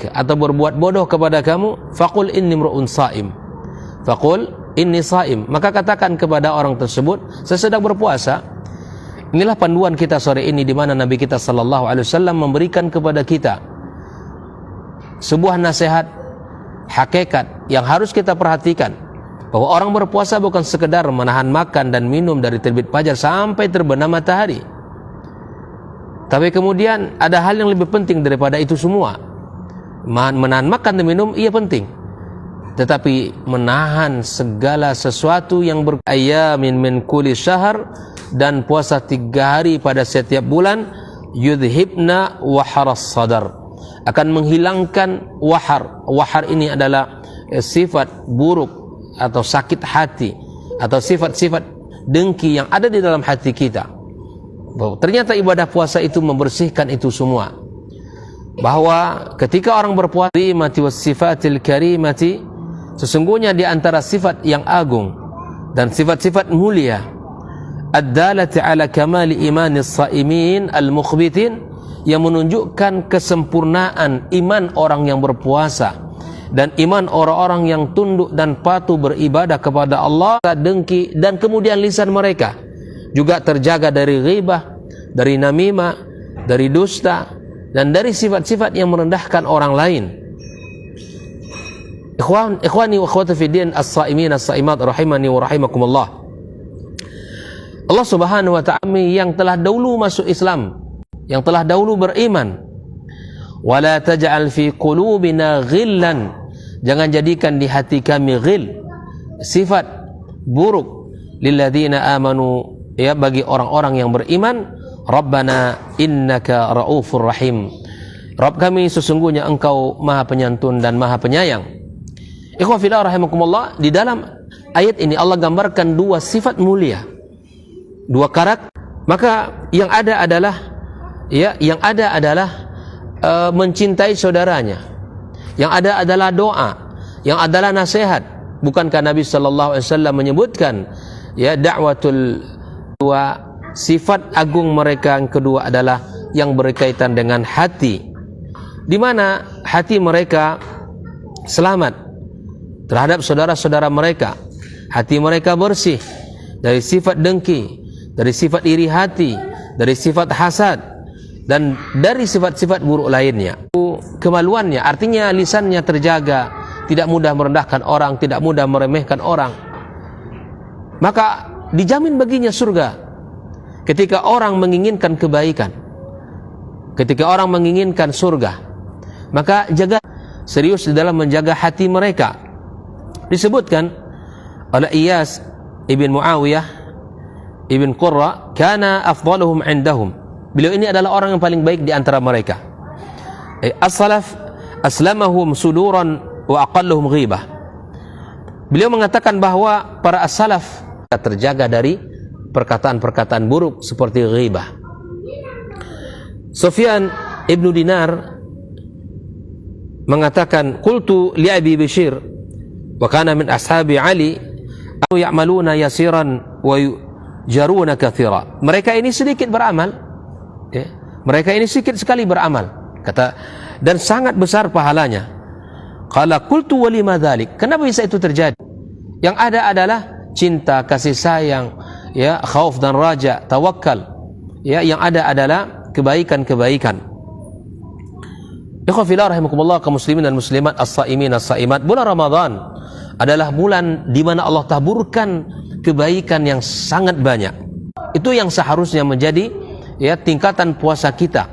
alaik, atau berbuat bodoh kepada kamu, faqul inni imru'un sha'im. Faqul inni sha'im. Maka katakan kepada orang tersebut, saya sedang berpuasa. Inilah panduan kita sore ini, di mana Nabi kita sallallahu alaihi wasallam memberikan kepada kita sebuah nasihat hakikat yang harus kita perhatikan, bahwa orang berpuasa bukan sekedar menahan makan dan minum dari terbit fajar sampai terbenam matahari. Tapi kemudian ada hal yang lebih penting daripada itu semua. Menahan makan dan minum iya penting, tetapi menahan segala sesuatu yang ayamin min kulli syahr, dan puasa 3 hari pada setiap bulan, yudhibna waharas sadar, akan menghilangkan wahar. Wahar ini adalah sifat buruk atau sakit hati, atau sifat-sifat dengki yang ada di dalam hati kita. Bahwa ternyata ibadah puasa itu membersihkan itu semua. Bahwa ketika orang berpuasa, mati was sifatil karimati, sesungguhnya di antara sifat yang agung dan sifat-sifat mulia, ad-dalati ala kamali imanis shaimin al-mukhbitin, yang menunjukkan kesempurnaan iman orang yang berpuasa dan iman orang-orang yang tunduk dan patuh beribadah kepada Allah. Dengki dan kemudian lisan mereka juga terjaga dari ghibah, dari namimah, dari dusta, dan dari sifat-sifat yang merendahkan orang lain. Ikhwani wa akhwati fi din, as-saimin as-saimat rahimani wa rahimakumullah. Allah Subhanahu wa ta'ala yang telah dahulu masuk Islam, yang telah dahulu beriman, wala taj'al fi qulubina ghillan, jangan jadikan di hati kami ghil, sifat buruk, lilladzina amanu, ya, bagi orang-orang yang beriman, Rabbana innaka raufur rahim, Rabb kami sesungguhnya engkau maha penyantun dan maha penyayang. Ikhwah fillah rahimakumullah, di dalam ayat ini Allah gambarkan 2 sifat mulia, 2 karakter. Maka yang ada adalah mencintai saudaranya, yang ada adalah doa, yang adalah nasihat. Bukankah Nabi sallallahu alaihi wasallam menyebutkan, ya, da'watul, 2 sifat agung mereka yang kedua adalah yang berkaitan dengan hati, di mana hati mereka selamat terhadap saudara-saudara mereka. Hati mereka bersih dari sifat dengki, dari sifat iri hati, dari sifat hasad, dan dari sifat-sifat buruk lainnya. Kemaluannya, artinya lisannya terjaga, tidak mudah merendahkan orang, tidak mudah meremehkan orang. Maka dijamin baginya surga. Ketika orang menginginkan kebaikan, ketika orang menginginkan surga, maka jaga serius di dalam menjaga hati mereka. Disebutkan oleh Iyas ibn Muawiyah ibn Qurra, kana afdaluhum indahum, beliau ini adalah orang yang paling baik di antara mereka. As-salaf aslamahum suduran wa aqalluhum ghibah. Beliau mengatakan bahwa para as-salaf terjaga dari perkataan-perkataan buruk seperti ghibah. Sufyan ibnu Dinar mengatakan, qultu li Abi Bishr wa kana min ashabi Ali, ya'maluna yasiran wa jaruna katsira. Mereka ini sedikit beramal, ya. Mereka ini sedikit sekali beramal, kata, dan sangat besar pahalanya. Qala qultu wa lima dzalik, kenapa bisa itu terjadi? Yang ada adalah cinta, kasih sayang, ya, khauf dan raja, tawakal, ya, yang ada adalah kebaikan-kebaikan. Ikhwah fillah rahimakumullah, kaum muslimin dan muslimat, as-saimin as-saimat, bulan Ramadan adalah bulan di mana Allah taburkan kebaikan yang sangat banyak. Itu yang seharusnya menjadi, ya, tingkatan puasa kita,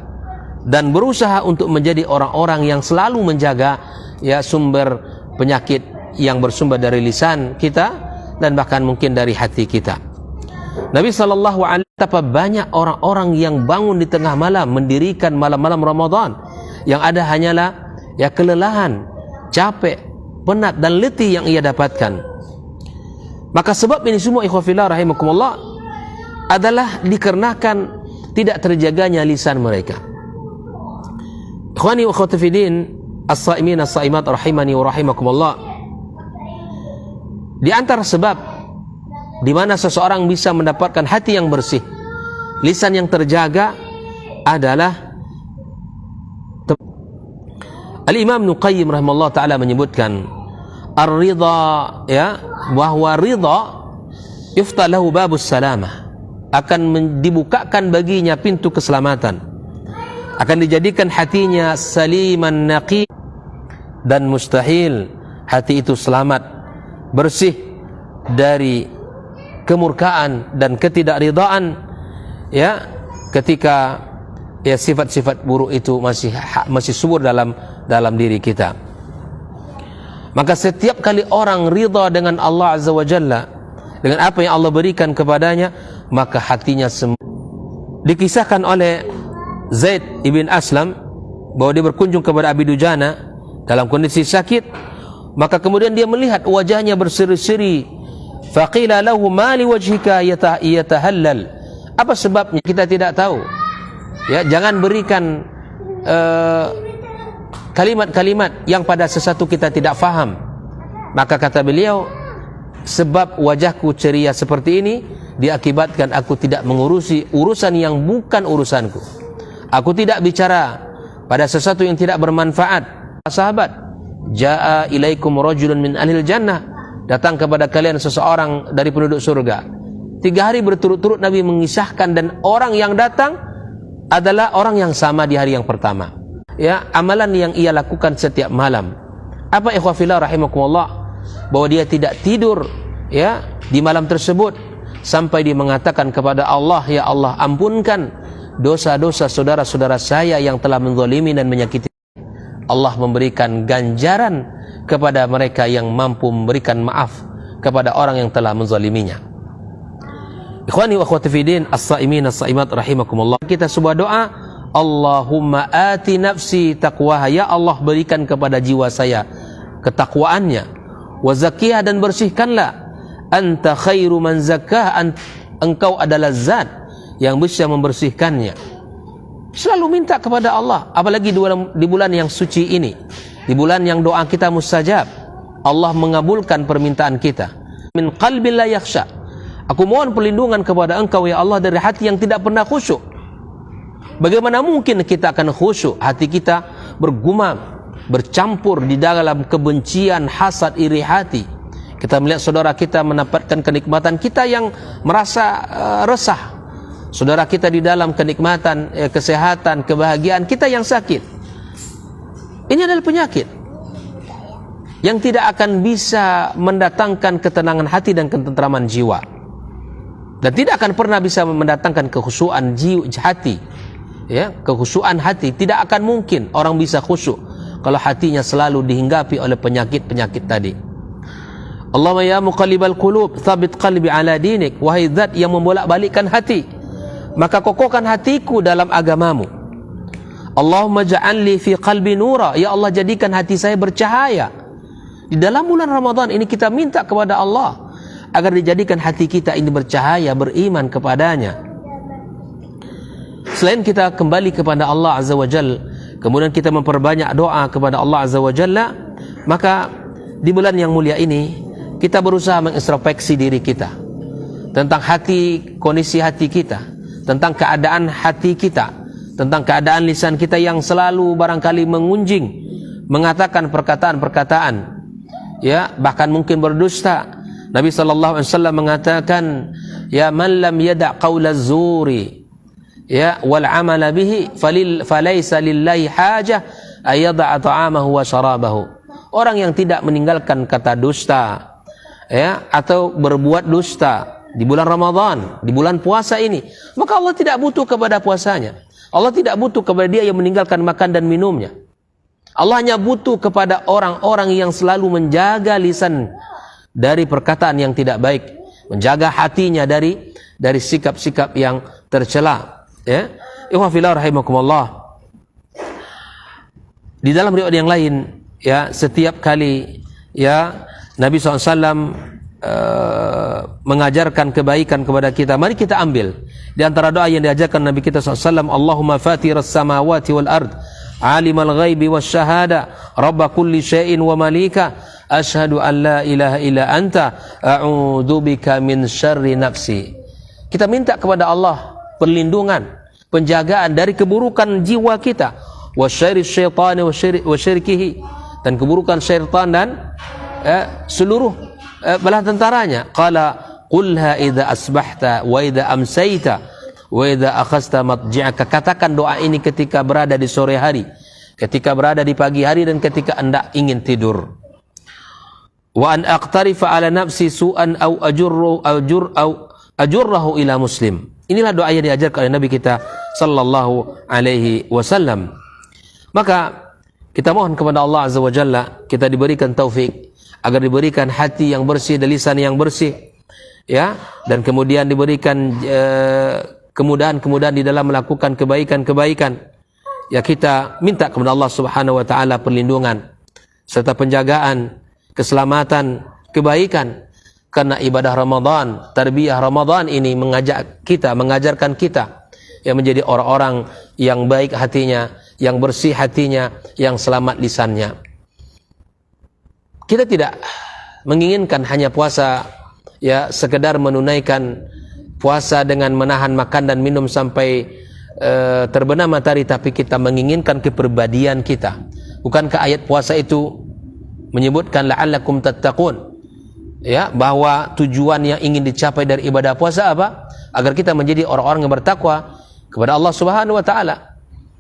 dan berusaha untuk menjadi orang-orang yang selalu menjaga, ya, sumber penyakit yang bersumber dari lisan kita dan bahkan mungkin dari hati kita. Nabi sallallahu alaihi wasallam, betapa banyak orang-orang yang bangun di tengah malam mendirikan malam-malam Ramadan, yang ada hanyalah, ya, kelelahan, capek, penat dan letih yang ia dapatkan. Maka sebab ini semua, ikhwah fillah rahimakumullah, adalah dikarenakan tidak terjaganya lisan mereka. Ikhwani wa akhwati fi din, as-saimin as-saimat rahimani wa rahimakumullah, di antara sebab di mana seseorang bisa mendapatkan hati yang bersih, lisan yang terjaga, adalah Al-Imam Ibnu Qayyim rahimahullah taala menyebutkan ar-ridha, ya, bahwa ridha yuftah lahu babus salamah, akan dibukakan baginya pintu keselamatan, akan dijadikan hatinya saliman naqi, dan mustahil hati itu selamat bersih dari kemurkaan dan ketidakridaan, ya, ketika ya sifat-sifat buruk itu masih subur dalam diri kita. Maka setiap kali orang ridha dengan Allah Azza wa Jalla, dengan apa yang Allah berikan kepadanya, maka hatinya sembuh. Dikisahkan oleh Zaid ibn Aslam bahwa dia berkunjung kepada Abi Dujana dalam kondisi sakit, maka kemudian dia melihat wajahnya berseri-seri. Faqila lahu ma li wajhika yatahallal, apa sebabnya kita tidak tahu, ya, jangan berikan kalimat-kalimat yang pada sesuatu kita tidak faham. Maka kata beliau, sebab wajahku ceria seperti ini diakibatkan aku tidak mengurusi urusan yang bukan urusanku. Aku tidak bicara pada sesuatu yang tidak bermanfaat. Sahabat, jaa ilaikum rajulun min ahlil jannah, datang kepada kalian seseorang dari penduduk surga. 3 hari berturut-turut Nabi mengisahkan, dan orang yang datang adalah orang yang sama di hari yang pertama. Ya, amalan yang ia lakukan setiap malam. Apa ikhwafillah rahimakumullah? Bahwa dia tidak tidur, ya, di malam tersebut sampai dia mengatakan kepada Allah, ya Allah, ampunkan dosa-dosa saudara-saudara saya yang telah menzalimi dan menyakiti. Allah memberikan ganjaran kepada mereka yang mampu memberikan maaf kepada orang yang telah menzaliminya. Ikhwani wa akhwati fi din, as-saimin as-saimat rahimakumullah. Kita sebuah doa, Allahumma ati nafsi taqwaha, ya Allah berikan kepada jiwa saya ketakwaannya, wa zakiyah, dan bersihkanlah, anta khairu man zakah, engkau adalah zat yang bisa membersihkannya. Selalu minta kepada Allah, apalagi di bulan yang suci ini, di bulan yang doa kita mustajab, Allah mengabulkan permintaan kita. Min qalbi la yakhsha, aku mohon perlindungan kepada engkau ya Allah dari hati yang tidak pernah khusyuk. Bagaimana mungkin kita akan khusyuk? Hati kita bergumam, bercampur di dalam kebencian, hasad, iri hati. Kita melihat saudara kita mendapatkan kenikmatan, kita yang merasa resah. Saudara kita di dalam kenikmatan, kesehatan, kebahagiaan, kita yang sakit. Ini adalah penyakit yang tidak akan bisa mendatangkan ketenangan hati dan ketentraman jiwa, dan tidak akan pernah bisa mendatangkan kekhusyuan hati. Ya, kekhusyuan hati tidak akan mungkin orang bisa khusyuk kalau hatinya selalu dihinggapi oleh penyakit-penyakit tadi. Allahumma ya muqallibal qulub, tsabbit qalbi ala dinik, wahai zat yang membolak-balikkan hati, maka kokohkan hatiku dalam agamamu. Allahumma ja'alli fi qalbi nura, ya Allah jadikan hati saya bercahaya. Di dalam bulan Ramadan ini kita minta kepada Allah agar dijadikan hati kita ini bercahaya, beriman kepadanya. Selain kita kembali kepada Allah Azza wa Jalla, kemudian kita memperbanyak doa kepada Allah Azza wa Jalla, maka di bulan yang mulia ini kita berusaha mengintrospeksi diri kita tentang hati, kondisi hati kita, tentang keadaan hati kita, tentang keadaan lisan kita yang selalu barangkali mengunjing, mengatakan perkataan-perkataan, ya, bahkan mungkin berdusta. Nabi sallallahu alaihi wasallam mengatakan, ya man lam yada' qaulaz zuri, ya, wal amala bihi falaysa lillahi hajah ayada'a ta'amahu wa syarabahu. Orang yang tidak meninggalkan kata dusta, ya, atau berbuat dusta di bulan Ramadan, di bulan puasa ini, maka Allah tidak butuh kepada puasanya. Allah tidak butuh kepada dia yang meninggalkan makan dan minumnya. Allah hanya butuh kepada orang-orang yang selalu menjaga lisan dari perkataan yang tidak baik, menjaga hatinya dari sikap-sikap yang tercela. Ya, ikhwan fillah rahimakumullah. Di dalam riwayat yang lain, ya, setiap kali, ya, Nabi SAW mengajarkan kebaikan kepada kita, mari kita ambil di antara doa yang diajarkan Nabi kita SAW, Allahumma fatiras samawati wal ard, alimal ghaibi was syahada, rabba kulli syai'in wa malika, ashhadu an la ilaha illa anta, a'udzu bika min syarri nafsi. Kita minta kepada Allah perlindungan, penjagaan dari keburukan jiwa kita, wa syarri syaitani wa syirkihi, dan keburukan syaitan dan seluruh bala tentaranya. Qala qulha idza asbahta wa idza amsayta wa idza akhadhta madji'aka. Katakan doa ini ketika berada di sore hari, ketika berada di pagi hari, dan ketika hendak ingin tidur. Wa an aqtarifa ala nafsi su'an au ajurrahu ila muslim. Inilah doa yang diajarkan oleh Nabi kita sallallahu alaihi wasallam. Maka kita mohon kepada Allah Azza wa Jalla, kita diberikan taufik agar diberikan hati yang bersih dan lisan yang bersih, ya, dan kemudian diberikan kemudahan-kemudahan di dalam melakukan kebaikan-kebaikan. Ya, kita minta kepada Allah Subhanahu wa taala perlindungan serta penjagaan, keselamatan, kebaikan, karena ibadah Ramadan, tarbiyah Ramadan ini mengajarkan kita yang menjadi orang-orang yang baik hatinya, yang bersih hatinya, yang selamat lisannya. Kita tidak menginginkan hanya puasa, ya, sekedar menunaikan puasa dengan menahan makan dan minum sampai terbenam matahari, tapi kita menginginkan kepribadian kita. Bukankah ayat puasa itu menyebutkan la'allakum tattaqun, ya, bahwa tujuan yang ingin dicapai dari ibadah puasa apa? Agar kita menjadi orang-orang yang bertakwa kepada Allah Subhanahu wa taala.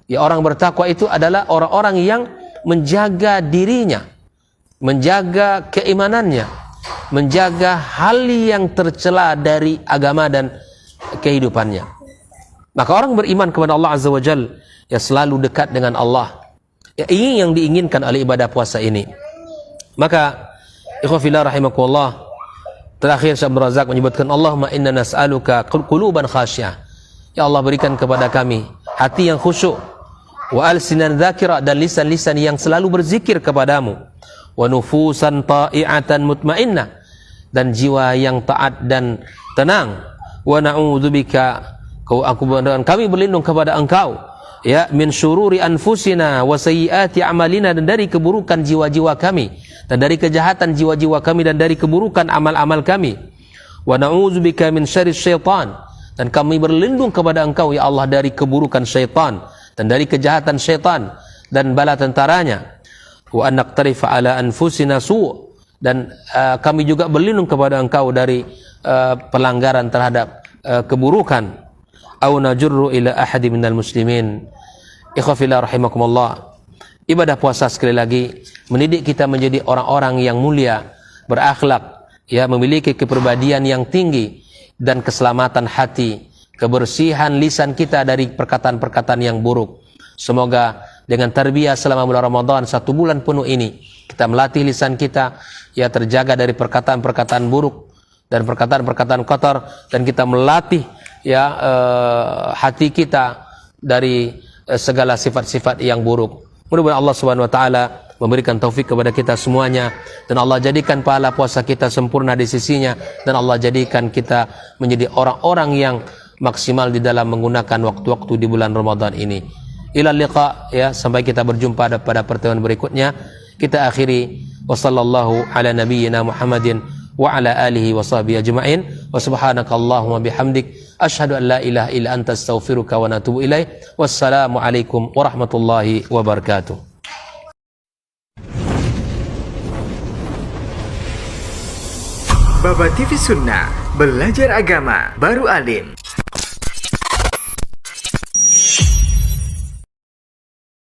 Ya, orang bertakwa itu adalah orang-orang yang menjaga dirinya, menjaga keimanannya, menjaga hal yang tercela dari agama dan kehidupannya. Maka orang beriman kepada Allah Azza wa Jalla, ya, selalu dekat dengan Allah. Ya, ini yang diinginkan oleh ibadah puasa ini. Maka ikhwan fillah rahimakumullah, terakhir Syekh Abdul Razak menyebutkan, Allahumma inna nas'aluka quluban khasyah. Ya Allah, berikan kepada kami hati yang khusyuk, wa alsinan dzakira, dan lisan-lisan yang selalu berzikir kepadamu, wa nufusan ta'iatan mutmainnah, dan jiwa yang taat dan tenang. Wa na'udzubika, kami berlindung kepada Engkau, ya, min syururi anfusina wa sayyiati a'malina, dan dari keburukan jiwa-jiwa kami, dan dari kejahatan jiwa-jiwa kami, dan dari keburukan amal-amal kami. Wa na'udzubika min syarri syaitan, dan kami berlindung kepada Engkau, ya Allah, dari keburukan syaitan dan dari kejahatan syaitan dan bala tentaranya. Wa an naqtarifa ala anfusina su', dan kami juga berlindung kepada Engkau dari pelanggaran terhadap keburukan. Au najurru ila ahadi minal muslimin. Ikhwa fillah rahimakumullah, ibadah puasa sekali lagi mendidik kita menjadi orang-orang yang mulia, berakhlak, ya, memiliki kepribadian yang tinggi, dan keselamatan hati, kebersihan lisan kita dari perkataan-perkataan yang buruk. Semoga dengan tarbiyah selama bulan Ramadan 1 bulan penuh ini, kita melatih lisan kita, ya, terjaga dari perkataan-perkataan buruk dan perkataan-perkataan kotor, dan kita melatih, ya, hati kita dari segala sifat-sifat yang buruk. Mudah-mudahan Allah Subhanahu wa taala memberikan taufik kepada kita semuanya, dan Allah jadikan pahala puasa kita sempurna di sisinya, dan Allah jadikan kita menjadi orang-orang yang maksimal di dalam menggunakan waktu-waktu di bulan Ramadan ini. Ila liqa, ya, sampai kita berjumpa pada pertemuan berikutnya. Kita akhiri, wa sallallahu ala nabiyyina Muhammadin wa ala alihi wa sahbihi ajma'in, wa subhanakallahumma bihamdik, asyhadu an la ilaha illa anta astaghfiruka wa atubu ilaik. Wassalamu alaikum warahmatullahi wabarakatuh. Baba TV Sunnah, belajar agama baru alim.